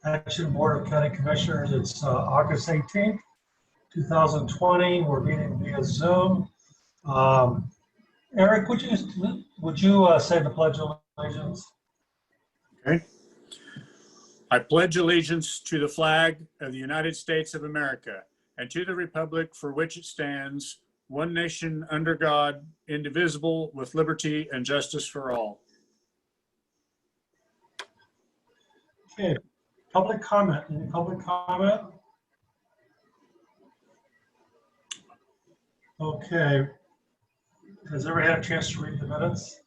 Atchison Board of County Commissioners. It's August 18th, 2020. We're meeting via Zoom. Eric, would you say the Pledge of Allegiance? Okay. I pledge allegiance to the flag of the United States of America and to the republic for which it stands, one nation under God, indivisible, with liberty and justice for all. Okay, public comment. Any public comment? Okay. Has everyone had a chance to read the minutes?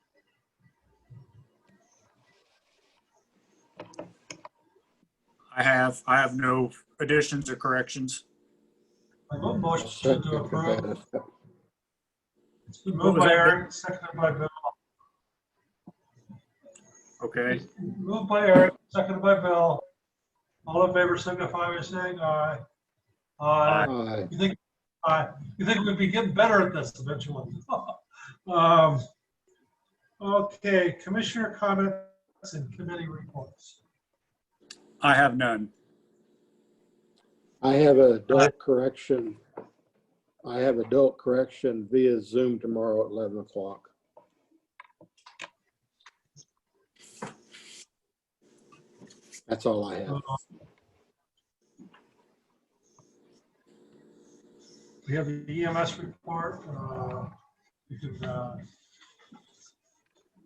I have no additions or corrections. I vote motion to approve. It's been moved was by that, Eric, seconded by Bill. Okay. Moved by Eric, seconded by Bill. All in favor signify by saying aye. Aye. Aye. You think we'd be getting better at this eventually? Okay, commissioner comments and committee reports. I have none. I have adult correction. I have adult correction via Zoom tomorrow at 11 o'clock. That's all I have. We have the EMS report. You can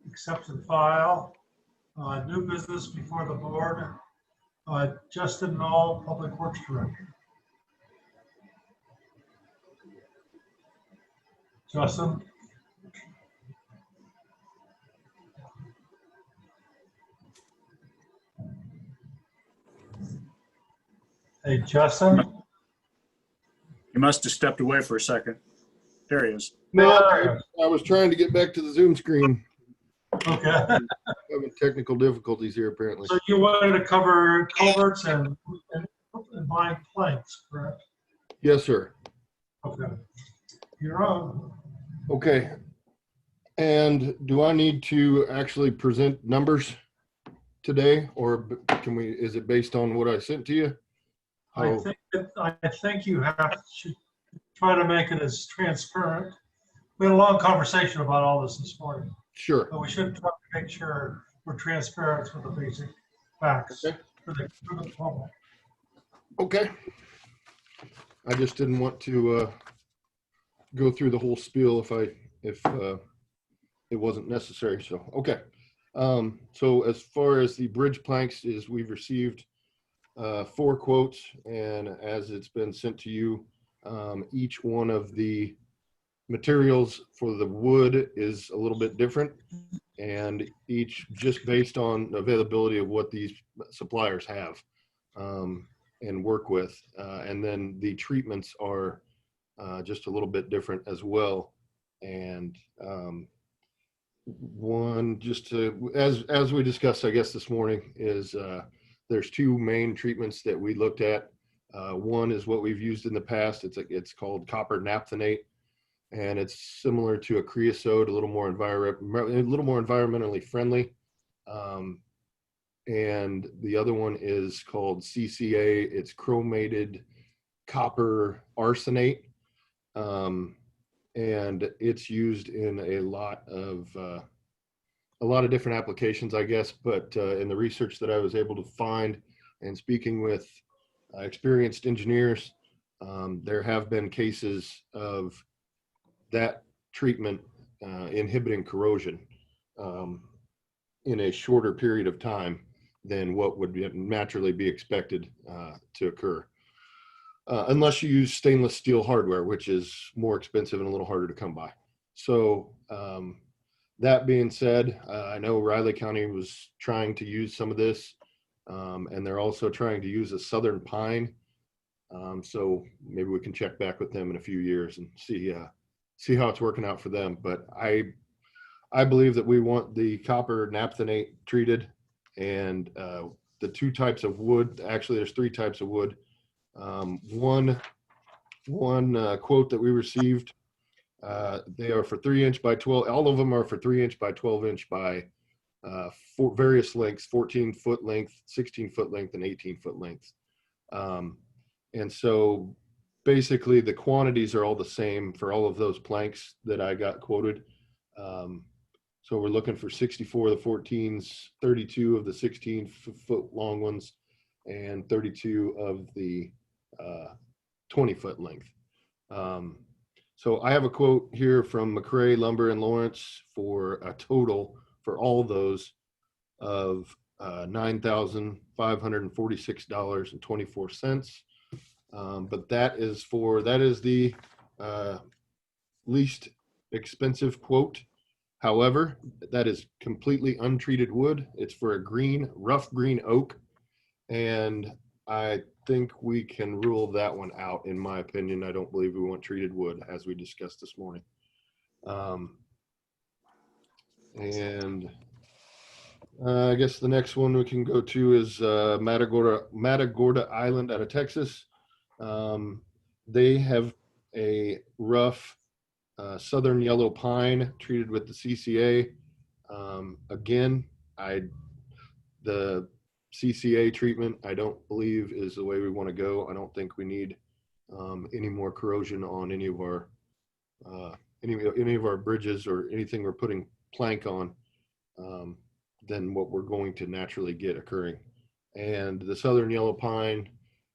accept and file. New business before the board. Justin Knoll, Public Works Director. Justin? Hey, Justin? You must have stepped away for a second. There he is. No, I was trying to get back to the Zoom screen. Okay. Having technical difficulties here, apparently. So you wanted to cover culverts and buying planks, correct? Yes, sir. Okay. You're on. Okay. And do I need to actually present numbers today, or is it based on what I sent to you? I think you should try to make it as transparent. We had a long conversation about all this morning. Sure. But we should try to make sure we're transparent with the basic facts for the public. Okay. I just didn't want to go through the whole spiel if it wasn't necessary. So okay. So as far as the bridge planks we've received 4 quotes, and as it's been sent to you, each one of the materials for the wood is a little bit different, and each just based on availability of what these suppliers have and work with, and then the treatments are just a little bit different as well. And one, just to, as we discussed, I guess this morning, is there's 2 main treatments that we looked at. One is what we've used in the past. It's called copper naphthenate, and it's similar to a creosote, a little more environmentally friendly. And the other one is called C.C.A. It's chromated copper arsenate, and it's used in a lot of different applications, I guess. But in the research that I was able to find and speaking with experienced engineers, there have been cases of that treatment inhibiting corrosion in a shorter period of time than what would naturally be expected to occur, unless you use stainless steel hardware, which is more expensive and a little harder to come by. So that being said, I know Riley County was trying to use some of this, and they're also trying to use a southern pine. So maybe we can check back with them in a few years and see how it's working out for them. But I believe that we want the copper naphthenate treated, and the 2 types of wood. Actually, there's 3 types of wood. One quote that we received, they are for 3" by 12. All of them are for 3" by 12" by for various lengths, 14-foot length, 16-foot length, and 18-foot length. And so basically the quantities are all the same for all of those planks that I got quoted. So we're looking for 64 of the 14s, 32 of the 16-foot long ones, and 32 of the 20-foot length. So I have a quote here from McRae Lumber in Lawrence for a total for all those of $9,546.24. But that is the least expensive quote. However, that is completely untreated wood. It's for a rough green oak. And I think we can rule that one out, in my opinion. I don't believe we want treated wood, as we discussed this morning. I guess the next one we can go to is Matagorda Island out of Texas. They have a rough southern yellow pine treated with the CCA. Again, the CCA treatment, I don't believe is the way we want to go. I don't think we need any more corrosion on any of our bridges or anything we're putting plank on than what we're going to naturally get occurring. And the southern yellow pine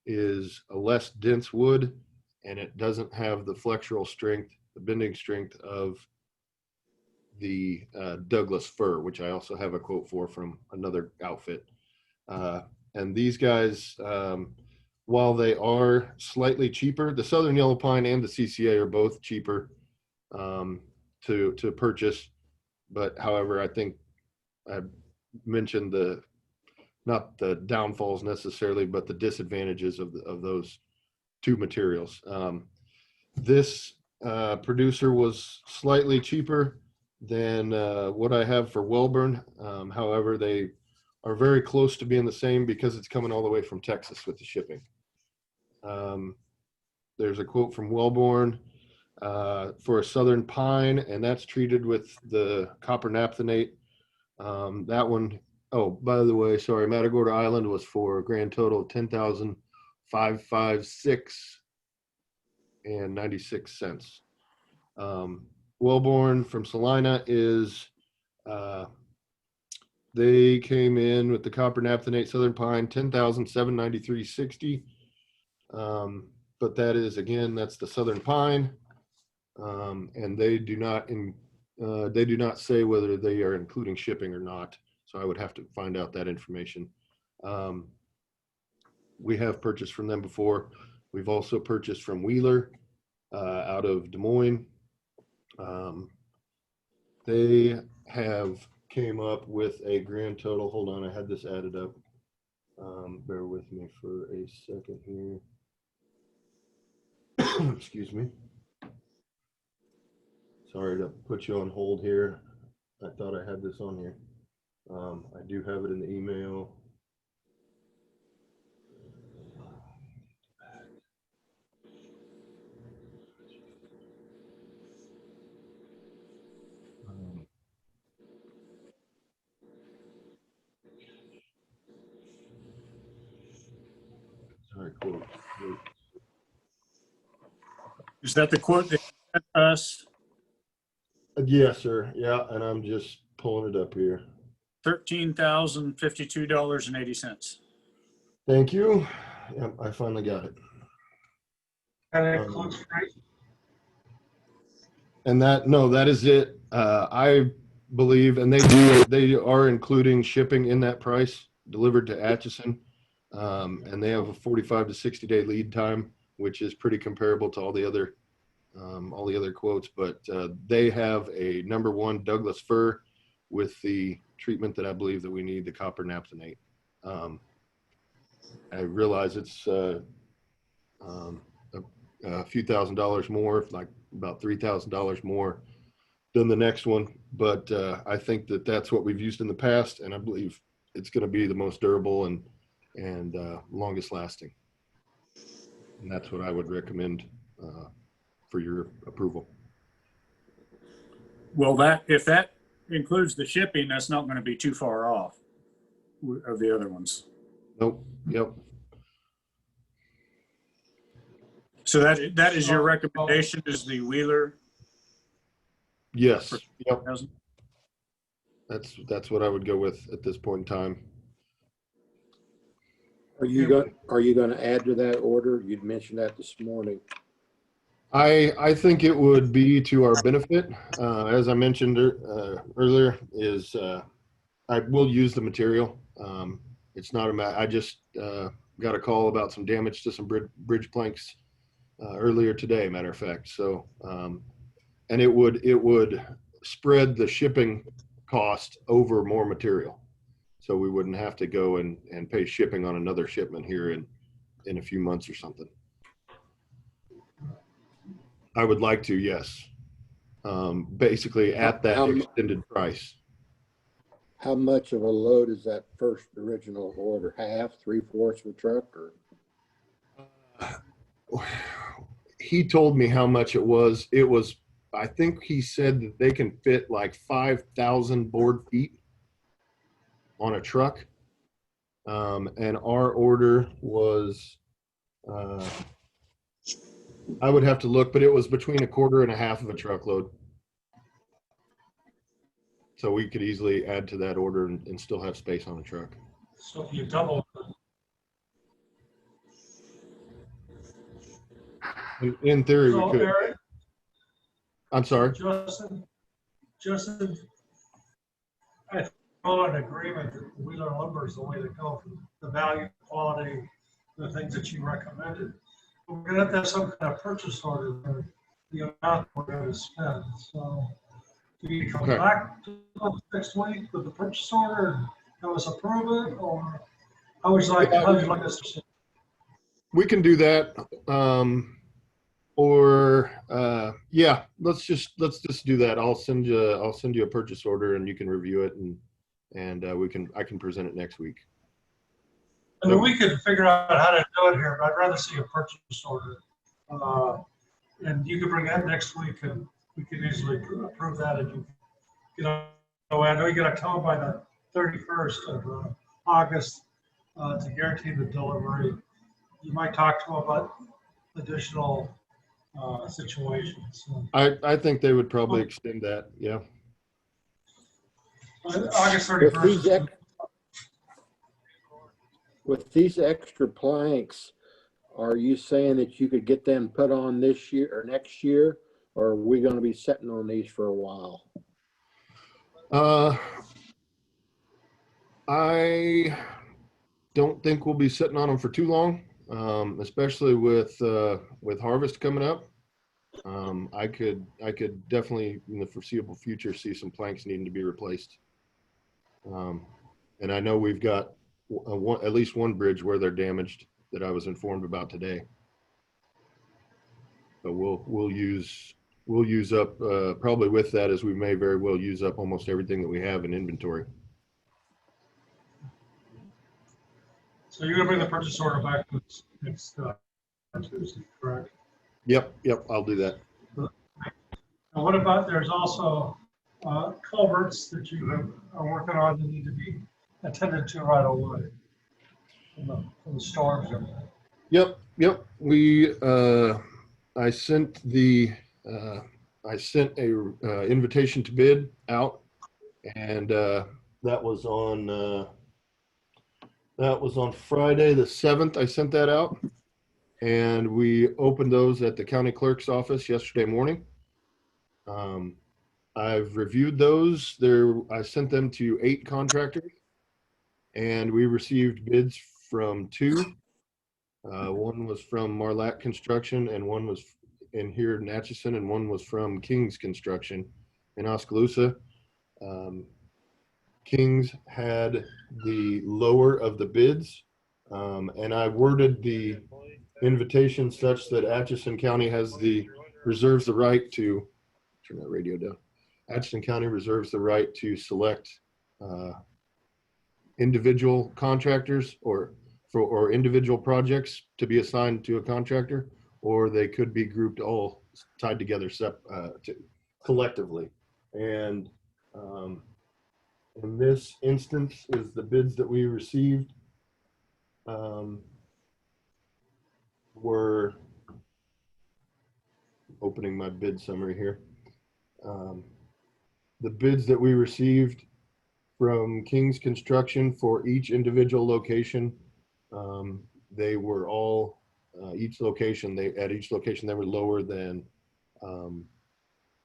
is a less dense wood, and it doesn't have the flexural strength, the bending strength of the Douglas fir, which I also have a quote for from another outfit. And these guys, while they are slightly cheaper, the southern yellow pine and the CCA are both cheaper to purchase. But however, I think I mentioned not the downfalls necessarily, but the disadvantages of those two materials. This producer was slightly cheaper than what I have for Wellborn. However, they are very close to being the same because it's coming all the way from Texas with the shipping. There's a quote from Wellborn for a southern pine, and that's treated with the copper naphthenate. That one, oh, by the way, sorry, Matagorda Island was for a grand total of $10,556.96. Wellborn from Salina is they came in with the copper naphthenate southern pine $10,793.60. But that is, again, that's the southern pine, and they do not say whether they are including shipping or not. So I would have to find out that information. We have purchased from them before. We've also purchased from Wheeler out of Des Moines. They have came up with a grand total. Hold on, I had this added up. Bear with me for a second here. Excuse me. Sorry to put you on hold here. I thought I had this on here. I do have it in the email. Sorry, quote. Is that the quote that you sent us? Yes, sir. Yeah, and I'm just pulling it up here. $13,052.80. Thank you. Yep, I finally got it. That includes freight. And that is it. I believe, and they are including shipping in that price delivered to Atchison. And they have a 45 to 60-day lead time, which is pretty comparable to all the other quotes. But they have a #1 Douglas fir with the treatment that I believe that we need, the copper naphthenate. I realize it's a few $1,000s more, like about $3,000 more than the next one. But I think that that's what we've used in the past, and I believe it's going to be the most durable and longest lasting. And that's what I would recommend for your approval. Well, if that includes the shipping, that's not going to be too far off of the other ones. Nope. Yep. So that is your recommendation, is the Wheeler? Yes. Yep. 1000? That's what I would go with at this point in time. Are you going to add to that order? You'd mentioned that this morning. I think it would be to our benefit. As I mentioned earlier, is I will use the material. It's not I just got a call about some damage to some bridge planks earlier today, matter of fact. So, and it would spread the shipping cost over more material. So we wouldn't have to go and pay shipping on another shipment here in a few months or something. I would like to, yes. Basically at that extended price. How much of a load is that first original order? Half, 3/4 of a truck, or? He told me how much it was. It was, I think he said that they can fit like 5,000 board feet on a truck. And our order was, I would have to look, but it was between 1/4 and 1/2 of a truckload. So we could easily add to that order and still have space on a truck. So if you double, In theory, we so could. Eric, I'm sorry. Justin, I think we're all in agreement that Wheeler lumber is the way to go for the value, quality, the things that you recommended. We're gonna have to have some kind of purchase order for the amount we're gonna spend, so. Do you come Okay. back to us next week with the purchase order and have us approve it, or how would you like us to see? We can do that. Yeah, let's just do that. I'll send you a purchase order and you can review it and I can present it next week. I mean, we could figure out how to do it here, but I'd rather see a purchase order. And you could bring that next week and we can easily approve that and you know, I know you gotta tell them by the 31st of August to guarantee the delivery. You might talk to them about additional situations. So, I think they would probably extend that. Yeah. August 31st. With these extra planks, are you saying that you could get them put on this year or next year, or are we going to be sitting on these for a while? I don't think we'll be sitting on them for too long, especially with harvest coming up. I could definitely in the foreseeable future see some planks needing to be replaced. And I know we've got at least one bridge where they're damaged that I was informed about today. But we'll use up probably with that, as we may very well use up almost everything that we have in inventory. So you're gonna bring the purchase order back next Tuesday, correct? Yep, I'll do that. And what about, there's also culverts that you are working on that need to be attended to right away from the storms. Yep. We I sent a invitation to bid out, and that was on Friday the 7th. I sent that out, and we opened those at the county clerk's office yesterday morning. I've reviewed those. I sent them to 8 contractors, and we received bids from 2. One was from Marlatt Construction, and one was in here in Atchison, and one was from King's Construction in Oskaloosa. King's had the lower of the bids, and I worded the invitation such that Atchison County reserves the right to turn that radio down. Atchison County reserves the right to select individual contractors or individual projects to be assigned to a contractor, or they could be grouped all tied together collectively. And In this instance is the bids that we received were, opening my bid summary here. The bids that we received from King's Construction for each individual location, they were all, at each location they were lower than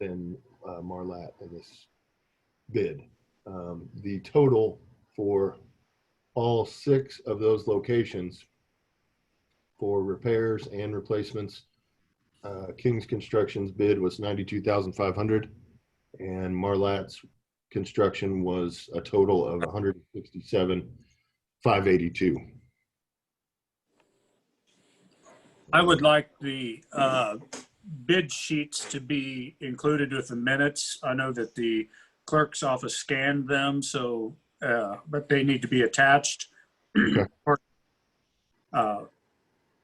Marlatt in this bid. The total for all 6 of those locations for repairs and replacements, King's Construction's bid was $92,500, and Marlatt's construction was a total of $167,582. I would like the bid sheets to be included with the minutes. I know that the clerk's office scanned them, so, but they need to be attached. Okay.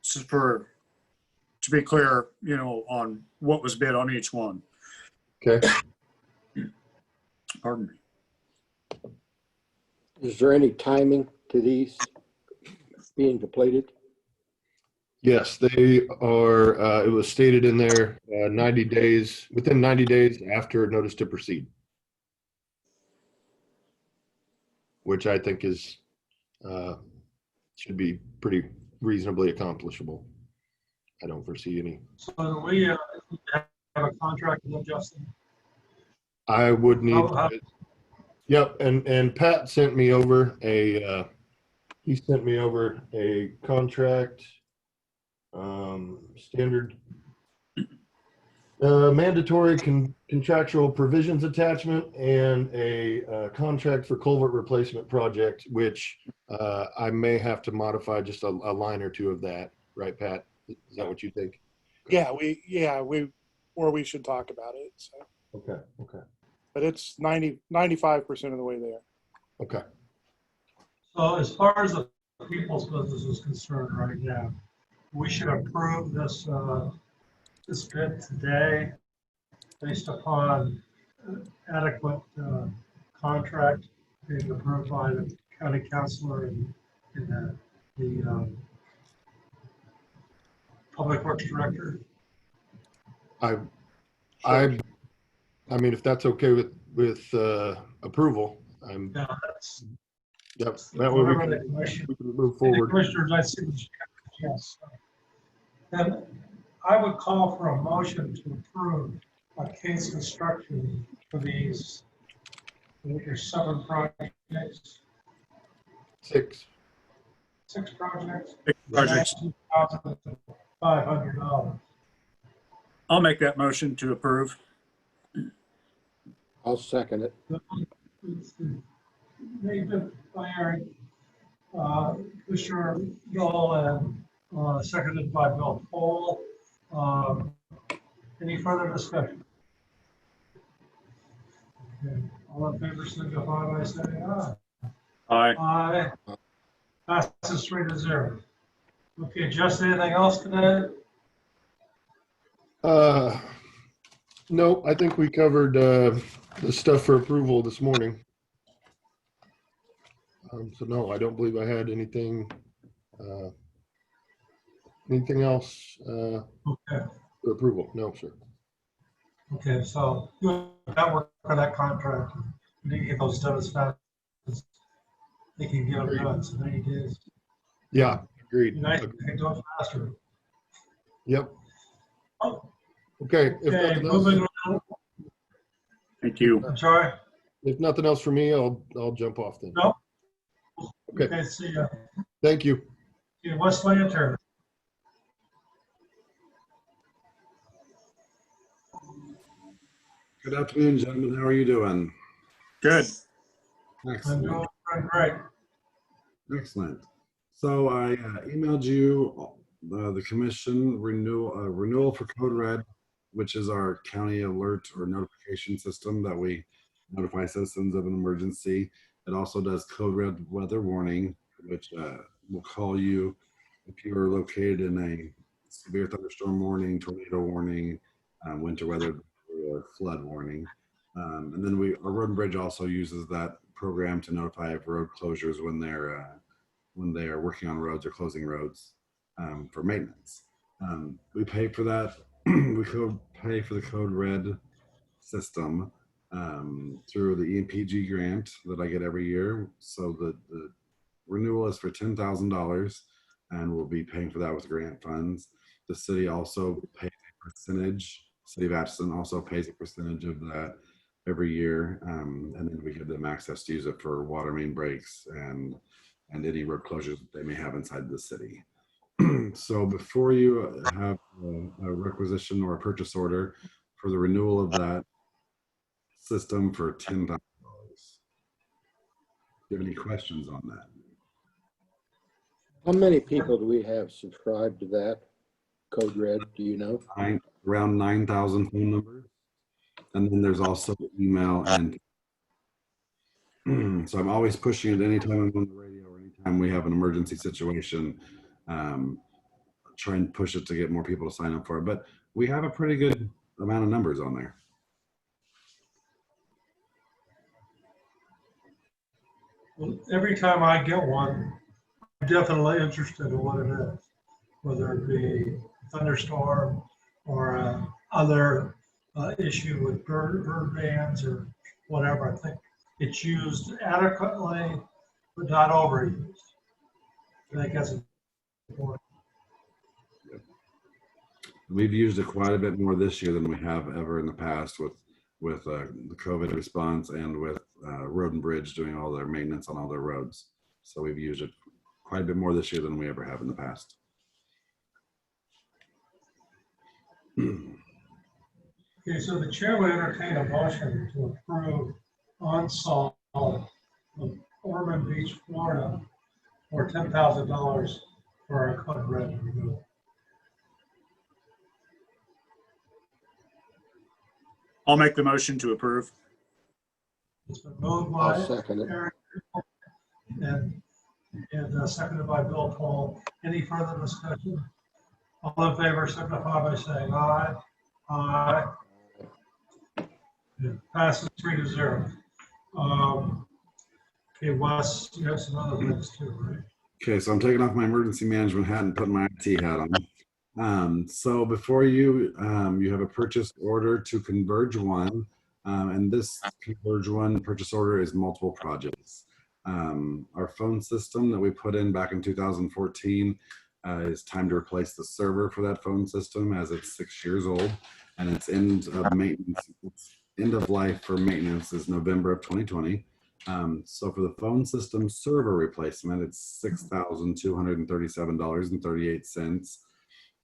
So to be clear, you know, on what was bid on each one. Okay. Pardon me. Is there any timing to these being completed? Yes, they are. It was stated in there, 90 days, within 90 days after notice to proceed, which I think is, should be pretty reasonably accomplishable. I don't foresee any. So do we have a contract with them, Justin? I would need. How- Yep, and Pat sent me over a. He sent me over a contract, standard, mandatory contractual provisions attachment, and a contract for culvert replacement project, which I may have to modify just a line or two of that. Right, Pat? Is that what you think? We should talk about it. So, Okay. Okay. but it's 95% of the way there. Okay. So as far as the people's business is concerned right now, we should approve this, this bid today based upon adequate contract being approved by the county councilor and the public works director. I mean, if that's okay with approval, I'm. Yeah, that's. Yep. That way we can move forward. Commissioners, I see what you have, yes. Then I would call for a motion to approve King's Construction for these, I think there's 7 projects, 6. 6 projects. Projects. $500. I'll make that motion to approve. I'll second it. Made by Eric, Commissioner Joel, and seconded by Bill Pohl. Any further discussion? Okay. All in favor, signify by saying aye. Aye. Aye. Passes 3-0. Okay, just anything else today? No, I think we covered the stuff for approval this morning. So no, I don't believe I had anything else Okay. for approval. No, sir. Okay, so you got work on that contract. We need to get those done as fast as they can get them done. So 90 days. Yeah, agreed. You guys can do it faster. Yep. Oh, Okay. If okay, nothing else, moving on. Thank you. I'm sorry. if nothing else for me, I'll jump off then. No. Okay. Okay, see ya. Thank you. See you, Westlake Attorney. Good afternoon, gentlemen. How are you doing? Good. I'm Excellent. doing great. Excellent. So I emailed you the commission renewal for Code Red, which is our county alert or notification system that we notify citizens of an emergency. It also does Code Red weather warning, which will call you if you are located in a severe thunderstorm warning, tornado warning, winter weather, or flood warning. And then our road and bridge also uses that program to notify of road closures when they are working on roads or closing roads for maintenance. We pay for that. We could pay for the Code Red system through the EMPG grant that I get every year. So the renewal is for $10,000, and we'll be paying for that with grant funds. The city also pays a percentage. City of Atchison also pays a percentage of that every year, and then we give them access to use it for water main breaks and any road closures that they may have inside the city. So before you have a requisition or a purchase order for the renewal of that system for $10,000. Do you have any questions on that? How many people do we have subscribed to that Code Red? Do you know? Around 9,000 phone numbers. And then there's also email. And so I'm always pushing it anytime I'm on the radio or anytime we have an emergency situation, try and push it to get more people to sign up for it. But we have a pretty good amount of numbers on there. Well, every time I get one, I'm definitely interested in what it is, whether it be thunderstorm or other issue with bird bands or whatever. I think it's used adequately, but not overused. I think that's important. We've used it quite a bit more this year than we have ever in the past with the COVID response and with Road and Bridge doing all their maintenance on all their roads. So we've used it quite a bit more this year than we ever have in the past. Okay, so the chair will entertain a motion to approve on-salt of Ormond Beach, Florida for $10,000 for our Code Red renewal. I'll make the motion to approve. It's been moved by I'll second it. Eric and seconded by Bill Cole. Any further discussion? All in favor signify by saying aye. Aye. It passes 3-0. Okay, Wes, you have some other things too, right? Okay, so I'm taking off my emergency management hat and putting my IT hat on. So before you, you have a purchase order to Converge One, and this Converge One purchase order is multiple projects. Our phone system that we put in back in 2014 is time to replace the server for that phone system as it's 6 years old, and its end of maintenance, its end of life for maintenance is November of 2020. So for the phone system server replacement, it's $6,237.38.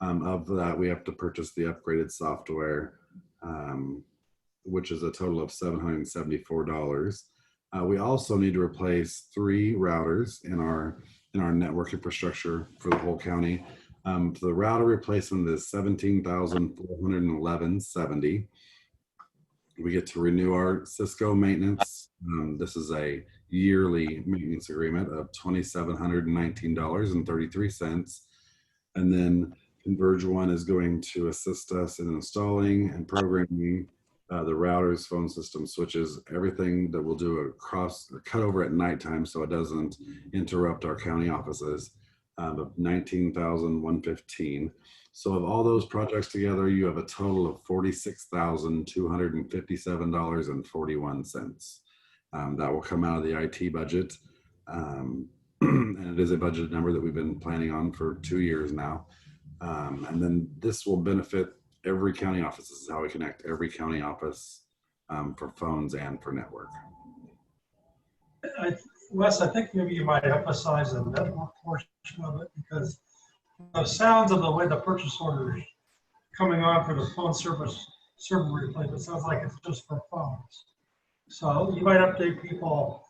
Of that, we have to purchase the upgraded software, which is a total of $774. We also need to replace 3 routers in our network infrastructure for the whole county. The router replacement is $17,411.70. We get to renew our Cisco maintenance. This is a yearly maintenance agreement of $2,719.33. And then Converge One is going to assist us in installing and programming the routers, phone system, switches, everything that we'll do across or cut over at nighttime so it doesn't interrupt our county offices, of $19,115. So of all those projects together, you have a total of $46,257.41. That will come out of the IT budget. And it is a budgeted number that we've been planning on for 2 years now. And then this will benefit every county office. This is how we connect every county office for phones and for network. Wes, I think maybe you might emphasize the network portion of it, because the sounds of the way the purchase order is coming on for the phone server replacement sounds like it's just for phones. So you might update people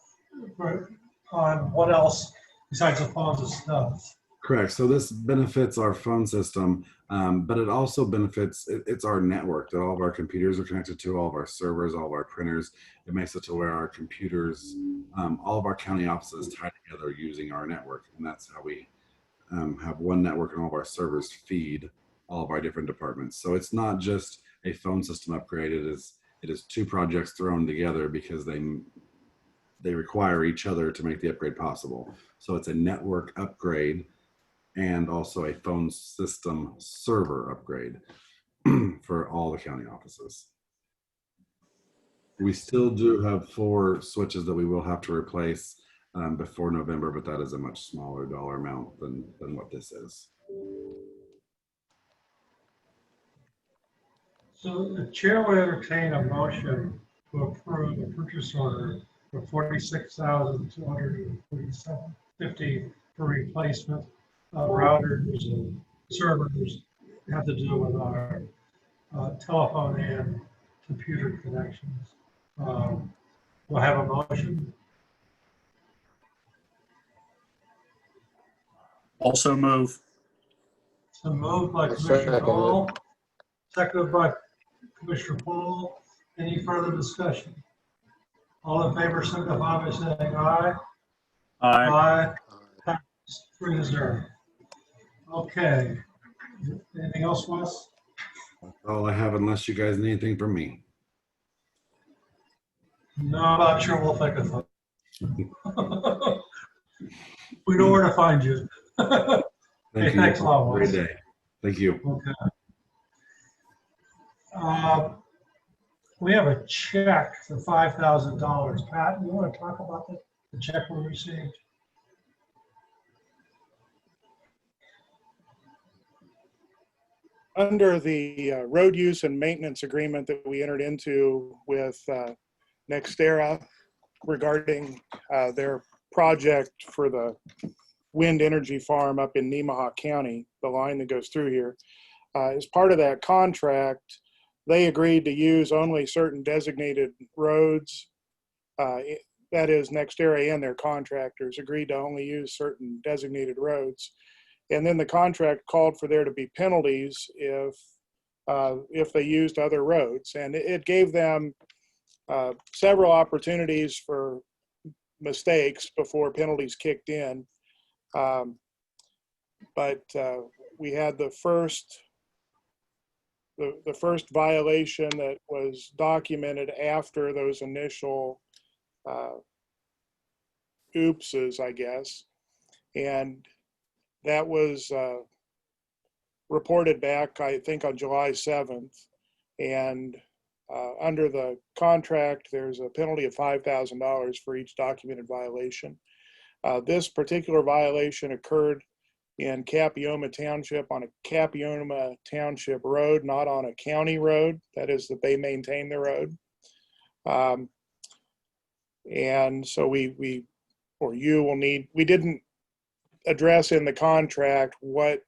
on what else besides the phones it does. Correct. So this benefits our phone system, but it also benefits, it's our network that all of our computers are connected to, all of our servers, all of our printers. It makes it to where our computers, all of our county offices tie together using our network. And that's how we have one network and all of our servers feed all of our different departments. So it's not just a phone system upgrade. It is It is two projects thrown together because they require each other to make the upgrade possible. So it's a network upgrade and also a phone system server upgrade for all the county offices. We still do have 4 switches that we will have to replace before November, but that is a much smaller dollar amount than what this is. So the chair would entertain a motion to approve the purchase order for $46,247.50 for replacement of routers and servers that have to do with our telephone and computer connections. We'll have a motion. Also move. So moved by I'll Commissioner second it. Hall, seconded by Commissioner Paul. Any further discussion? All in favor, signify by saying aye. Aye. Aye. Passes 3-0. Okay. Anything else, Wes? That's all I have, unless you guys need anything from me. No, I'm not sure we'll think of something. We know where to find you. Thank Hey, you. thanks a lot, Great Wes. day. Thank you. Okay. We have a check for $5,000. Pat, you want to talk about the check we received? Under the road use and maintenance agreement that we entered into with K.S.A regarding their project for the wind energy farm up in Nemaha County, the line that goes through here. As part of that contract, they agreed to use only certain designated roads. That is, K.S.A and their contractors agreed to only use certain designated roads. And then the contract called for there to be penalties if they used other roads. And it gave them several opportunities for mistakes before penalties kicked in. But we had the first violation that was documented after those initial oopses, I guess. And that was reported back, I think, on July 7th. And under the contract, there's a penalty of $5,000 for each documented violation. This particular violation occurred in Capioma Township on a Capioma Township road, not on a county road. That is, that they maintain the road. And so we didn't address in the contract where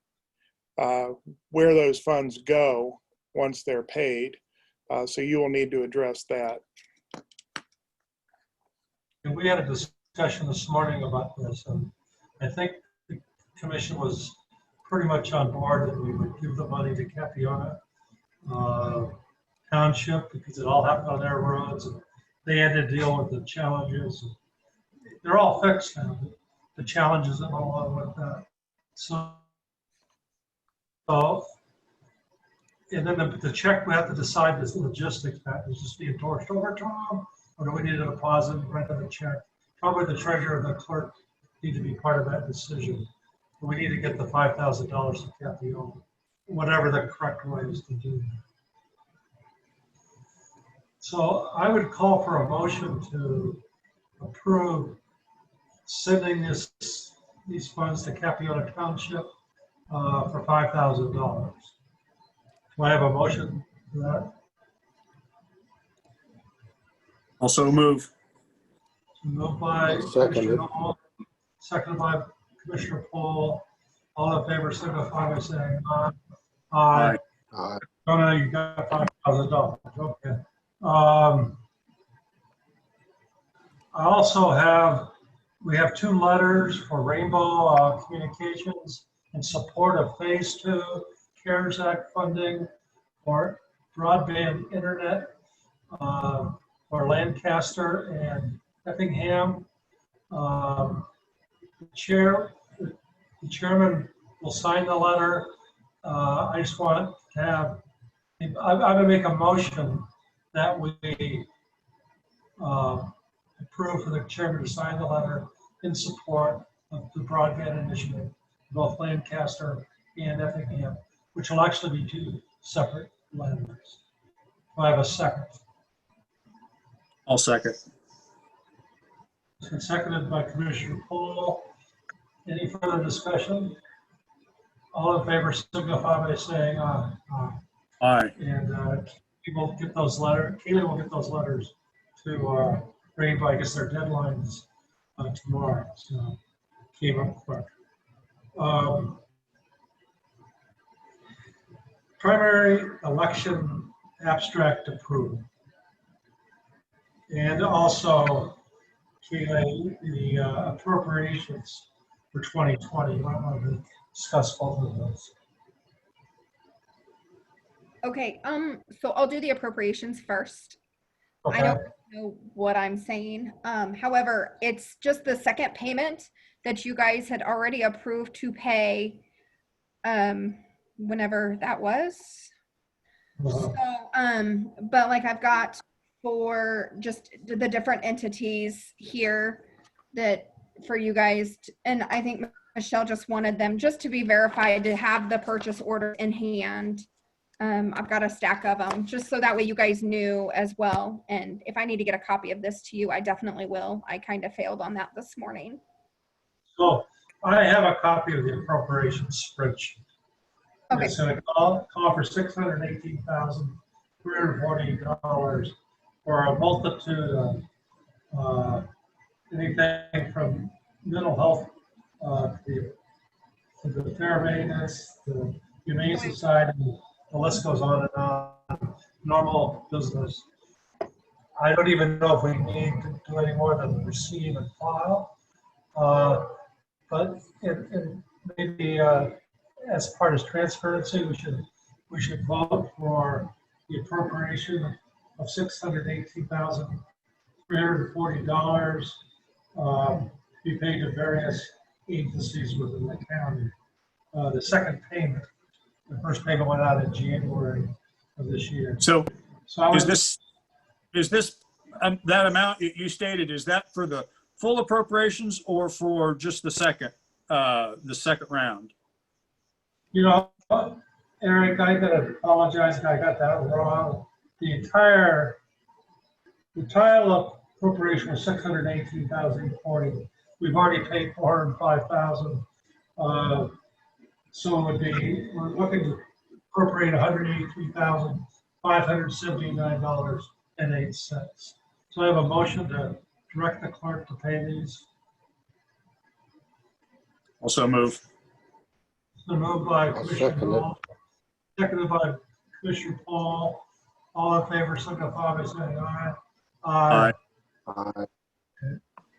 those funds go once they're paid. So you will need to address that. And we had a discussion this morning about this, and I think the commission was pretty much on board that we would give the money to Capiona Township because it all happened on their roads, and they had to deal with the challenges. They're all fixed now, the challenges that went along with that. So and then the check, we have to decide this logistics, Pat, is this being endorsed over to them, or do we need a deposit and rent of the check? Probably the treasurer and the clerk need to be part of that decision. We need to get the $5,000 to Capiona, whatever the correct way is to do that. So I would call for a motion to approve sending these funds to Capiona Township for $5,000. Do I have a motion for that? Also move. Moved by Commissioner Hall, seconded by Commissioner Paul. All in favor, signify by saying aye. Aye. Aye. Oh, no, you got $5,000. Okay. I also we have 2 letters for Rainbow Communications in support of Phase 2 CARES Act funding for broadband internet for Lancaster and Effingham. The chairman will sign the letter. I just want to I'm going to make a motion that we approve for the chairman to sign the letter in support of the broadband initiative, both Lancaster and Effingham, which will actually be two separate letters. Do I have a second? I'll second. It's been seconded by Commissioner Poole. Any further discussion? All in favor signify by saying aye. Aye. Aye. And Keely will get those letters to Ray by, I guess their deadline is tomorrow. So came up quick. Primary election abstract approval. And also, Keely, the appropriations for 2020. I want to discuss both of those. Okay, so I'll do the appropriations first. I Okay. don't know what I'm saying. However, it's just the second payment that you guys had already approved to pay, whenever that was. So, but like I've got for just the different entities here that for you guys, and I think Michelle just wanted them just to be verified to have the purchase order in hand. I've got a stack of them just so that way you guys knew as well. And if I need to get a copy of this to you, I definitely will. I kind of failed on that this morning. So I have a copy of the appropriations spreadsheet. Okay. So it call for $618,340 for a multitude of anything from mental health to the fair maintenance, the Humane Society, the list goes on and on. Normal business. I don't even know if we need to do any more than receive and file. But it maybe as part of transparency, we should vote for the appropriation of $618,340 to be paid to various agencies within the county. The second payment, the first payment went out in January of this year. So I is would- this that amount you stated, is that for the full appropriations or for just the second round? You know, Eric, I gotta apologize if I got that wrong. The entire appropriation was $618,040. We've already paid $405,000. So it would be, we're looking to appropriate $183,579.08. So I have a motion to direct the clerk to pay these. Also move. So moved by I'll Commissioner second it. Hall, seconded by Commissioner Paul. All in favor, signify by saying aye. Aye. Aye.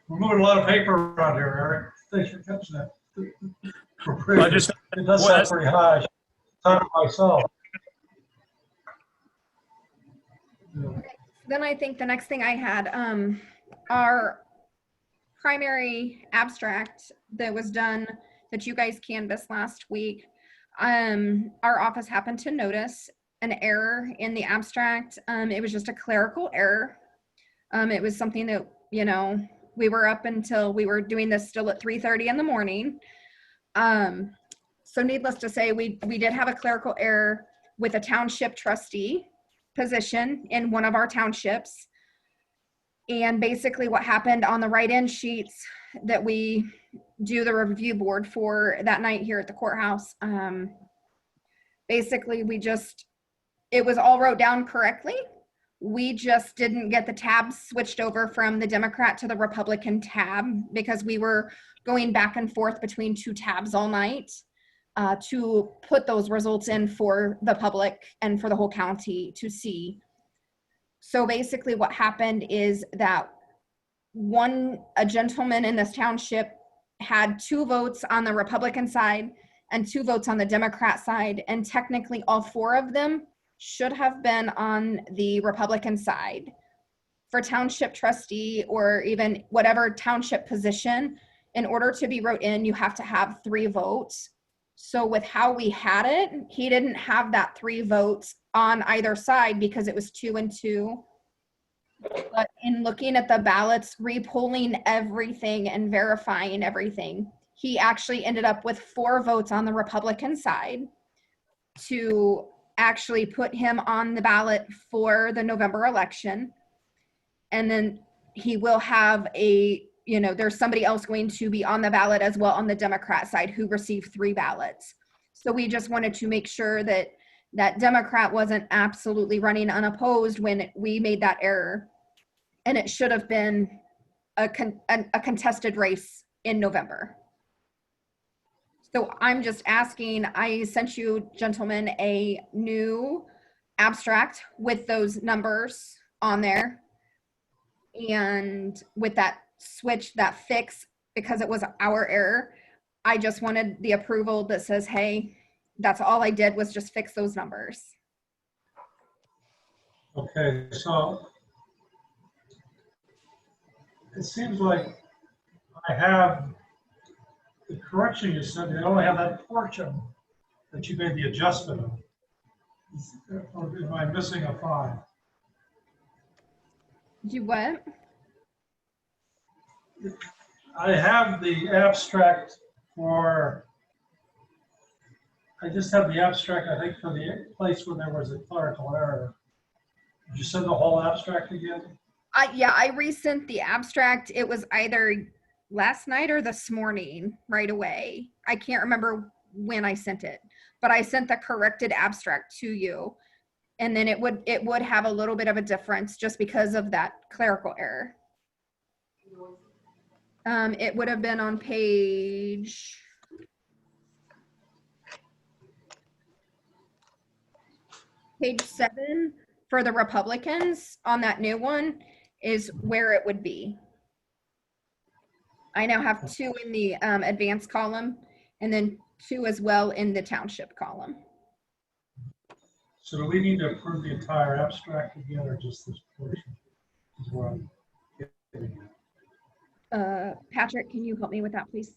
We're moving a lot of paper around here, Eric. Thanks for catching that. I just, It does sound pretty high. Time myself. Then I think the next thing I had, our primary abstract that was done that you guys canvassed last week, our office happened to notice an error in the abstract. It was just a clerical error. It was something that, you know, we were up until we were doing this still at 3:30 in the morning. So needless to say, we did have a clerical error with a township trustee position in one of our townships. And basically what happened on the write-in sheets that we do the review board for that night here at the courthouse, basically it was all wrote down correctly. We just didn't get the tabs switched over from the Democrat to the Republican tab because we were going back and forth between two tabs all night to put those results in for the public and for the whole county to see. So basically what happened is that a gentleman in this township had 2 votes on the Republican side and 2 votes on the Democrat side, and technically all 4 of them should have been on the Republican side. For township trustee or even whatever township position, in order to be wrote in, you have to have 3 votes. So with how we had it, he didn't have that 3 votes on either side because it was 2 and 2. But in looking at the ballots, repolling everything and verifying everything, he actually ended up with 4 votes on the Republican side to actually put him on the ballot for the November election. And then he will have there's somebody else going to be on the ballot as well on the Democrat side who received 3 ballots. So we just wanted to make sure that that Democrat wasn't absolutely running unopposed when we made that error. And it should have been a contested race in November. So I'm just asking, I sent you gentlemen a new abstract with those numbers on there. And with that switch, that fix, because it was our error, I just wanted the approval that says, hey, that's all I did was just fix those numbers. Okay, so it seems like I have the correction you said, they only have that portion that you made the adjustment of. Or am I missing a 5? You what? I have the abstract for, I just have the abstract, I think, for the place where there was a clerical error. Did you send the whole abstract again? Yeah, I resent the abstract. It was either last night or this morning right away. I can't remember when I sent it, but I sent the corrected abstract to you. And then it would have a little bit of a difference just because of that clerical error. It would have been on page 7 for the Republicans. On that new one is where it would be. I now have 2 in the advanced column and then 2 as well in the township column. So do we need to approve the entire abstract again or just this portion? Is what I'm getting at. Patrick, can you help me with that, please?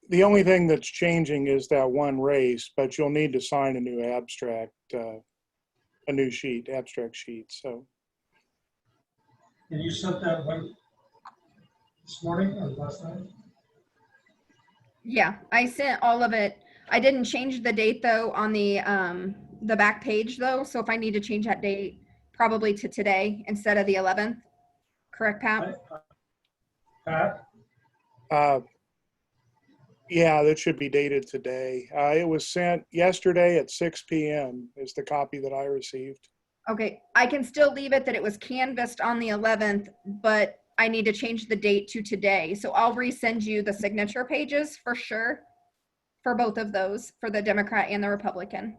The only thing that's changing is that one race, but you'll need to sign a new abstract, a new sheet, abstract sheet. So. And you sent that one this morning or last night? Yeah, I sent all of it. I didn't change the date though on the back page though. So if I need to change that date, probably to today instead of the 11th. Correct, Pat? Pat? Yeah, that should be dated today. It was sent yesterday at 6 p.m. is the copy that I received. Okay, I can still leave it that it was canvassed on the 11th, but I need to change the date to today. So I'll resend you the signature pages for sure for both of those, for the Democrat and the Republican.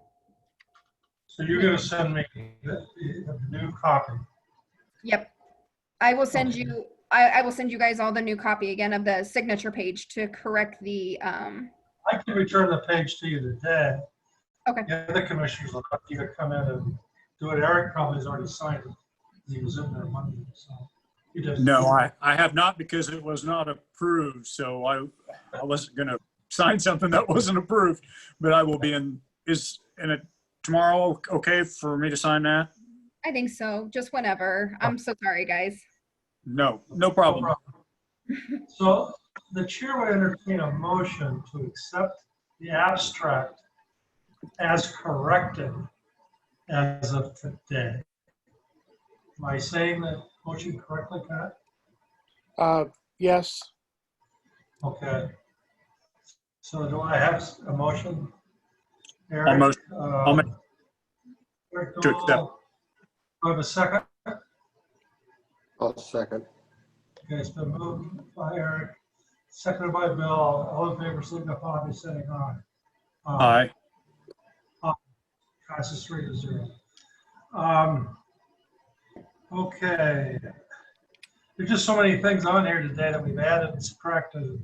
So you're going to send me the new copy? Yep. I will send you, I will send you guys all the new copy again of the signature page to correct the. I can return the page to you today. Okay. The other commissioners will have to come in and do it. Eric probably has already signed it. He was in there Monday, so he doesn't. No, I have not because it was not approved. So I wasn't going to sign something that wasn't approved, but I will be in. Is in it tomorrow okay for me to sign that? I think so. Just whenever. I'm so sorry, guys. No problem. So the chair would entertain a motion to accept the abstract as corrected as of today. Am I saying that motion correctly, Pat? Yes. Okay. So do I have a motion? Eric, I'll make Eric to accept. do I have a second? I'll second. Okay, it's been moved by Eric, seconded by Bill. All in favor, signify by saying aye. Aye. Passes 3-0. Okay. There's just so many things on here today that we've added and subtracted.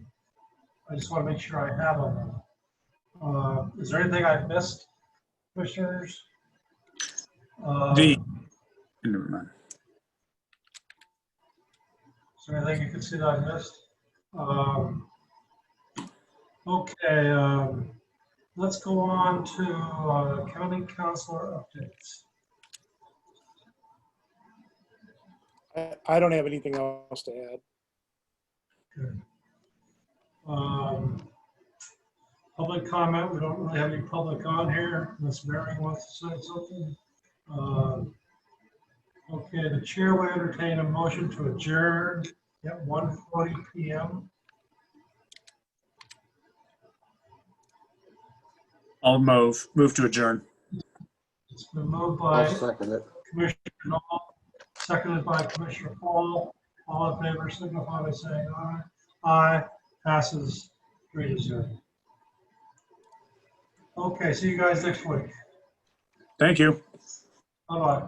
I just want to make sure I have them. Is there anything I've missed, commissioners? Never mind. Is there anything you can see that I missed? Okay, let's go on to county councilor updates. I don't have anything else to add. Good. Public comment, we don't really have any public on here unless Mary wants to say something. Okay, the chair will entertain a motion to adjourn at 1:40 p.m. I'll move to adjourn. It's been moved I'll by second it. Commissioner Knoll, seconded by Commissioner Paul. All in favor, signify by saying aye. Aye, passes 3-0. Okay, see you guys next week. Thank you. Bye-bye.